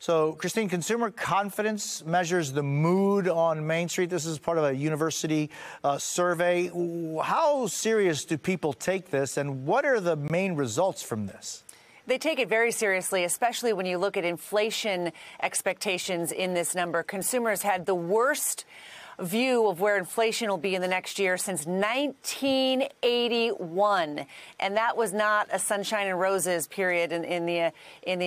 So, Christine, consumer confidence measures the mood on Main Street. This is part of a university survey. How serious do people take this, and what are the main results from this? They take it very seriously, especially when you look at inflation expectations in this number. Consumers had the worst view of where inflation will be in the next year since 1981, and that was not a sunshine and roses period in the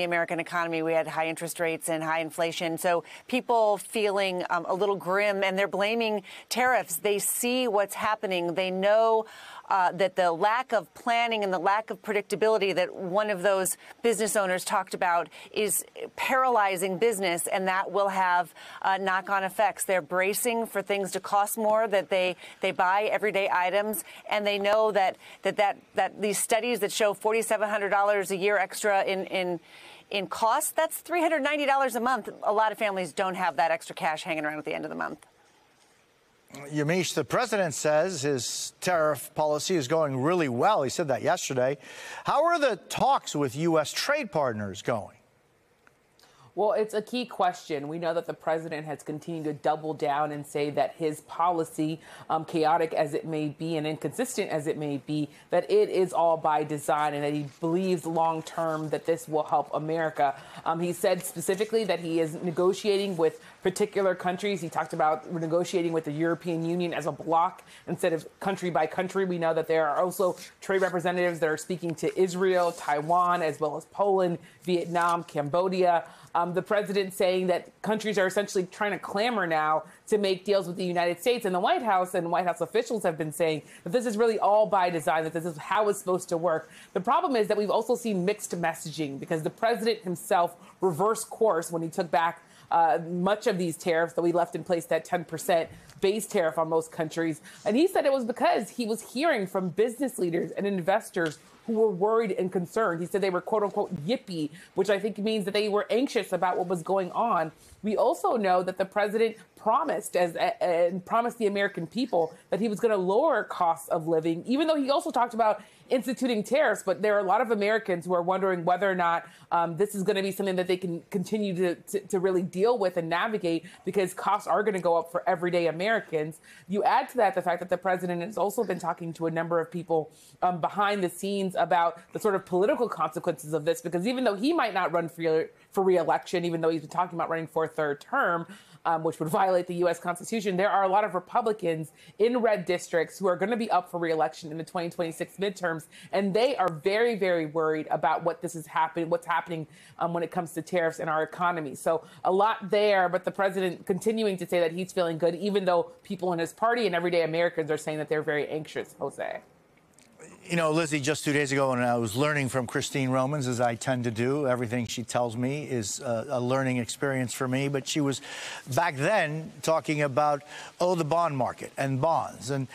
American economy. We had high interest rates and high inflation, so people feeling a little grim, and they're blaming tariffs. They see what's happening. They know that the lack of planning and the lack of predictability that one of those business owners talked about is paralyzing business, and that will have knock-on effects. They're bracing for things to cost more, that they buy everyday items, and they know that these studies that show $4,700 a year extra in cost, that's $390 a month. A lot of families don't have that extra cash hanging around at the end of the month. Yamiche, the president says his tariff policy is going really well. He said that yesterday. How are the talks with U.S. trade partners going? Well, it's a key question. We know that the president has continued to double down and say that his policy, chaotic as it may be and inconsistent as it may be, that it is all by design and that he believes long term that this will help America. He said specifically that he is negotiating with particular countries. He talked about negotiating with the European Union as a bloc instead of country by country. We know that there are also trade representatives that are speaking to Israel, Taiwan, as well as Poland, Vietnam, Cambodia. The president saying that countries are essentially trying to clamor now to make deals with the United States. And the White House and White House officials have been saying that this is really all by design, that this is how it's supposed to work. The problem is that we've also seen mixed messaging because the president himself reversed course when he took back much of these tariffs that we left in place, that 10% base tariff on most countries. And he said it was because he was hearing from business leaders and investors who were worried and concerned. He said they were, quote unquote, yippy, which I think means that they were anxious about what was going on. We also know that the president promised promised the American people that he was going to lower costs of living, even though he also talked about instituting tariffs. But there are a lot of Americans who are wondering whether or not this is going to be something that they can continue to really deal with and navigate, because costs are going to go up for everyday Americans. You add to that the fact that the president has also been talking to a number of people behind the scenes about the sort of political consequences of this, because even though he might not run for re-election, even though he's been talking about running for a third term, which would violate the U.S. Constitution, there are a lot of Republicans in red districts who are going to be up for re-election in the 2026 midterms, and they are very, very worried about what's happening when it comes to tariffs in our economy. So a lot there, but the president continuing to say that he's feeling good, even though people in his party and everyday Americans are saying that they're very anxious, Jose. You know, Lizzie, just 2 days ago when I was learning from Christine Romans, as I tend to do, everything she tells me is a learning experience for me. But she was back then talking about, the bond market and bonds. And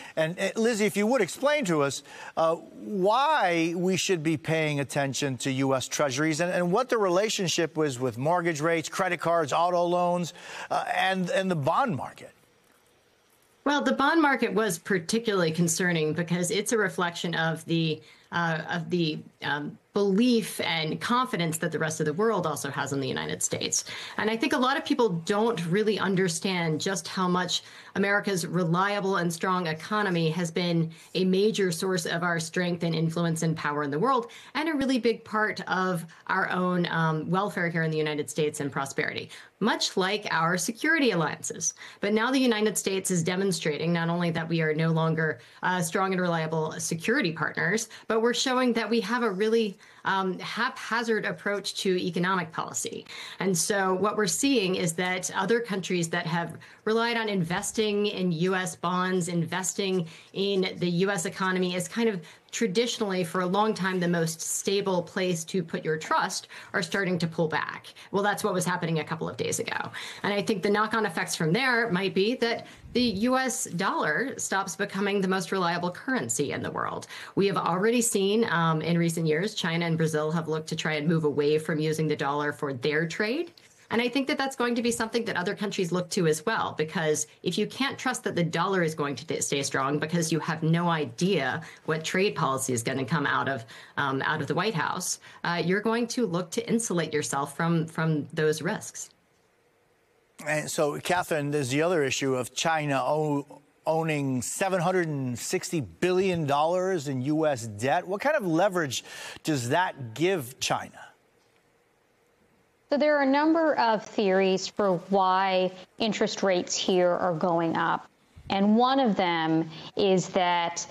Lizzie, if you would explain to us why we should be paying attention to U.S. Treasuries and what the relationship was with mortgage rates, credit cards, auto loans, and the bond market. Well, the bond market was particularly concerning because it's a reflection of the belief and confidence that the rest of the world also has in the United States. And I think a lot of people don't really understand just how much America's reliable and strong economy has been a major source of our strength and influence and power in the world, and a really big part of our own welfare here in the United States and prosperity, much like our security alliances. But now the United States is demonstrating not only that we are no longer strong and reliable security partners, but we're showing that we have a really haphazard approach to economic policy. And so what we're seeing is that other countries that have relied on investing in U.S. bonds, investing in the U.S. economy as kind of traditionally for a long time the most stable place to put your trust, are starting to pull back. Well, that's what was happening a couple of days ago. And I think the knock-on effects from there might be that the U.S. dollar stops becoming the most reliable currency in the world. We have already seen in recent years, China and Brazil have looked to try and move away from using the dollar for their trade. And I think that that's going to be something that other countries look to as well, because if you can't trust that the dollar is going to stay strong because you have no idea what trade policy is going to come out of the White House, you're going to look to insulate yourself from those risks. And so, Catherine, there's the other issue of China owning $760 billion in U.S. debt. What kind of leverage does that give China? So there are a number of theories for why interest rates here are going up. And one of them is that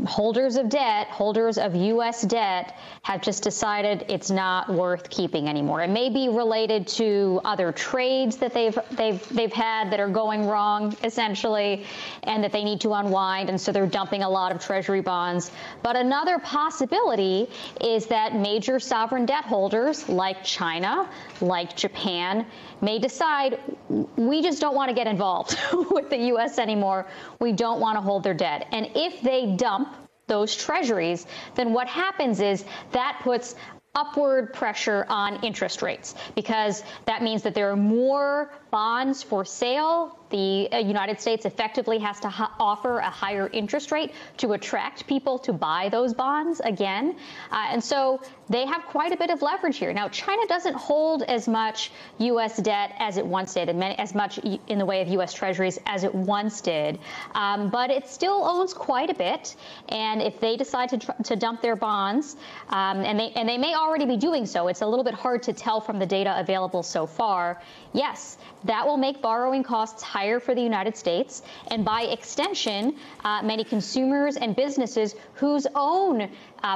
holders of debt, holders of U.S. debt, have just decided it's not worth keeping anymore. It may be related to other trades that they've had that are going wrong, essentially, and that they need to unwind, and so they're dumping a lot of Treasury bonds. But another possibility is that major sovereign debt holders, like China, like Japan, may decide we just don't want to get involved with the U.S. anymore. We don't want to hold their debt. And if they dump those treasuries, then what happens is that puts upward pressure on interest rates, because that means that there are more bonds for sale. The United States effectively has to offer a higher interest rate to attract people to buy those bonds again. And so they have quite a bit of leverage here. Now, China doesn't hold as much U.S. debt as it once did, and as much in the way of U.S. treasuries as it once did. But it still owns quite a bit. And if they decide to dump their bonds, and they may already be doing so, it's a little bit hard to tell from the data available so far. Yes, that will make borrowing costs higher for the United States, and by extension, many consumers and businesses whose own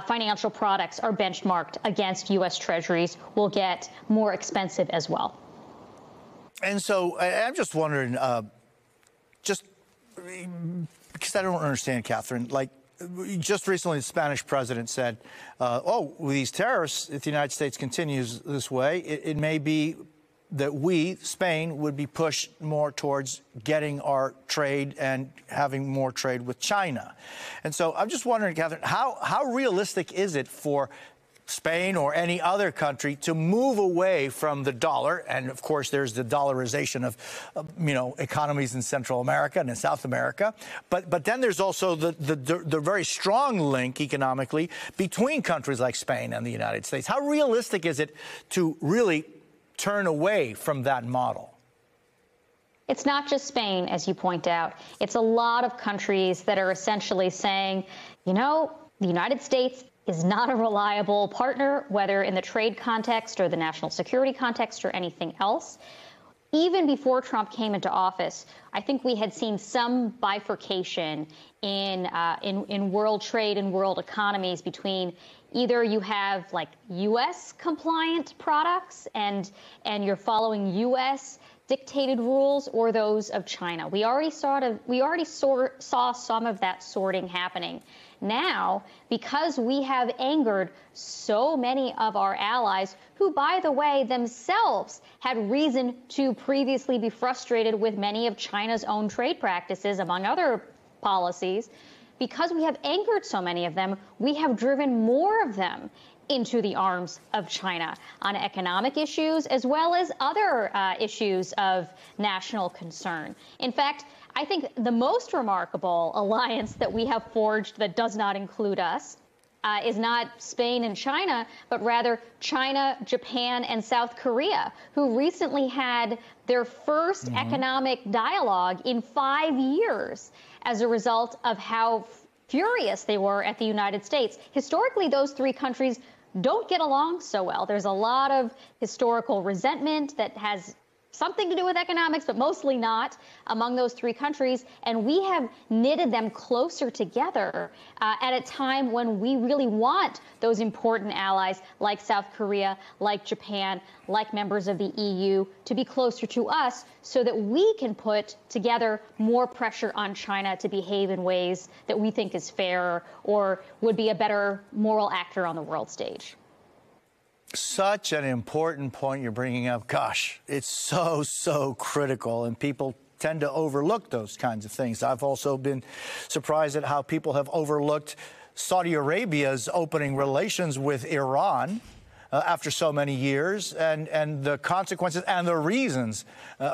financial products are benchmarked against U.S. treasuries will get more expensive as well. And so I'm just wondering, just because I don't understand, Catherine, like, just recently, the Spanish president said, with these tariffs, if the United States continues this way, it may be that we, Spain, would be pushed more towards getting our trade and having more trade with China. And so I'm just wondering, Catherine, how realistic is it for Spain or any other country to move away from the dollar? And of course, there's the dollarization of economies in Central America and in South America. But then there's also the very strong link economically between countries like Spain and the United States. How realistic is it to really turn away from that model? It's not just Spain, as you point out. It's a lot of countries that are essentially saying, the United States is not a reliable partner, whether in the trade context or the national security context or anything else. Even before Trump came into office, I think we had seen some bifurcation in world trade and world economies between either you have like U.S. compliant products and you're following U.S. dictated rules, or those of China. We already saw some of that sorting happening. Now, because we have angered so many of our allies who, by the way, themselves had reason to previously be frustrated with many of China's own trade practices, among other policies, because we have angered so many of them, we have driven more of them into the arms of China on economic issues as well as other issues of national concern. In fact, I think the most remarkable alliance that we have forged that does not include us is not Spain and China, but rather China, Japan, and South Korea, who recently had their first economic dialogue in 5 years as a result of how furious they were at the United States. Historically, those three countries don't get along so well. There's a lot of historical resentment that has something to do with economics, but mostly not, among those three countries. And we have knitted them closer together at a time when we really want those important allies like South Korea, like Japan, like members of the EU to be closer to us so that we can put together more pressure on China to behave in ways that we think is fair or would be a better moral actor on the world stage. Such an important point you're bringing up. Gosh, it's so critical, and people tend to overlook those kinds of things. I've also been surprised at how people have overlooked Saudi Arabia's opening relations with Iran. after so many years, and the consequences and the reasons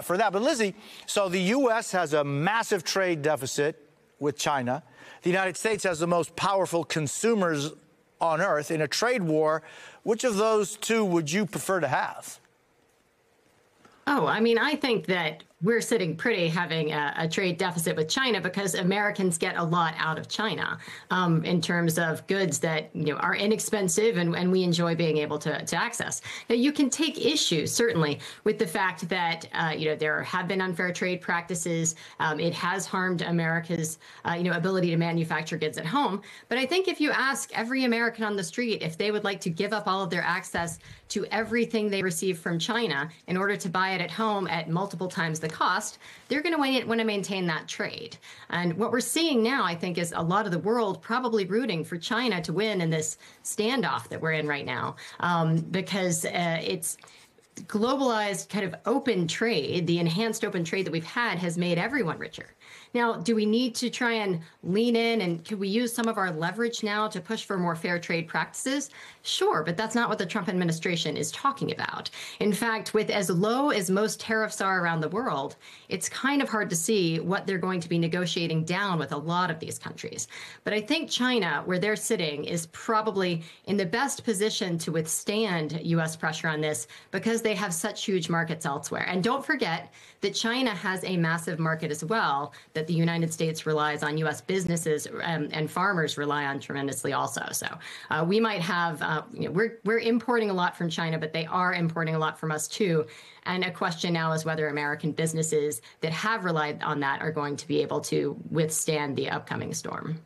for that. But Lizzie, so the U.S. has a massive trade deficit with China. The United States has the most powerful consumers on earth. In a trade war, which of those two would you prefer to have? Oh, I mean, I think that we're sitting pretty having a trade deficit with China because Americans get a lot out of China in terms of goods that are inexpensive and we enjoy being able to access. Now, you can take issue, certainly, with the fact that, there have been unfair trade practices. It has harmed America's, ability to manufacture goods at home. But I think if you ask every American on the street if they would like to give up all of their access to everything they receive from China in order to buy it at home at multiple times the cost, they're going to want to maintain that trade. And what we're seeing now, I think, is a lot of the world probably rooting for China to win in this standoff that we're in right now, because it's globalized kind of open trade, the enhanced open trade that we've had has made everyone richer. Now, do we need to try and lean in, and could we use some of our leverage now to push for more fair trade practices? Sure, but that's not what the Trump administration is talking about. In fact, with as low as most tariffs are around the world, it's kind of hard to see what they're going to be negotiating down with a lot of these countries. But I think China, where they're sitting, is probably in the best position to withstand U.S. pressure on this because they have such huge markets elsewhere. And don't forget that China has a massive market as well that the United States relies on. U.S. businesses and farmers rely on tremendously also. So we might have, we're importing a lot from China, but they are importing a lot from us too. And a question now is whether American businesses that have relied on that are going to be able to withstand the upcoming storm.